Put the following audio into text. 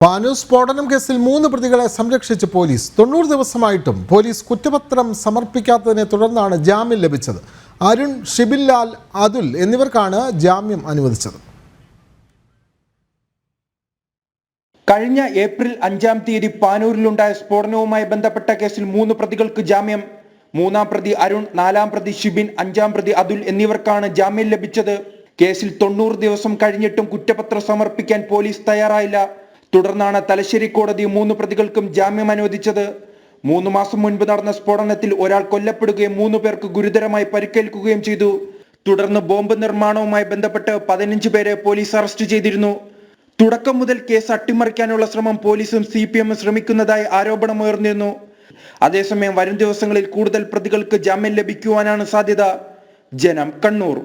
പാനൂർ സ്ഫോടനം കേസിൽ 3 പ്രതികളെ സംരക്ഷിച്ച് പോലീസ്. 90 ദിവസമായിട്ടും പോലീസ് കുറ്റപത്രം സമർപ്പിക്കാത്തതിനെ തുടർന്നാണ് ജാമ്യം ലഭിച്ചത്. അരുൺ, ഷിബിൻ ലാൽ, അതുൽ എന്നിവർക്കാണ് ജാമ്യം അനുവദിച്ചത്. കഴിഞ്ഞ ഏപ്രിൽ 5-ാം തീയതി പാനൂരിലുണ്ടായ സ്ഫോടനവുമായി ബന്ധപ്പെട്ട കേസിൽ 3 പ്രതികൾക്ക് ജാമ്യം. 3-ാം പ്രതി അരുൺ, 4-ാം പ്രതി ഷിബിൻ, 5-ാം പ്രതി അതുൽ എന്നിവർക്കാണ് ജാമ്യം ലഭിച്ചത്. കേസിൽ 90 ദിവസം കഴിഞ്ഞിട്ടും കുറ്റപത്രം സമർപ്പിക്കാൻ പോലീസ് തയ്യാറായില്ല. തുടർന്നാണ് തലശ്ശേരി കോടതി 3 പ്രതികൾക്കും ജാമ്യം അനുവദിച്ചത്. 3 മാസം മുൻപ് നടന്ന സ്ഫോടനത്തിൽ ഒരാൾ കൊല്ലപ്പെടുകയും 3 പേർക്ക് ഗുരുതരമായി പരിക്കേൽക്കുകയും ചെയ്തു. തുടർന്ന് ബോംബ് നിർമ്മാണവുമായി ബന്ധപ്പെട്ട് 15 പേരെ പോലീസ് അറസ്റ്റ് ചെയ്തിരുന്നു. തുടക്കം മുതൽ കേസ് അട്ടിമറിക്കാനുള്ള ശ്രമം പോലീസും CPM ശ്രമിക്കുന്നതായി ആരോപണമുയർന്നിരുന്നു. അതേസമയം വരും ദിവസങ്ങളിൽ കൂടുതൽ പ്രതികൾക്ക് ജാമ്യം ലഭിക്കുവാനാണ് സാധ്യത. ജനം, കണ്ണൂർ.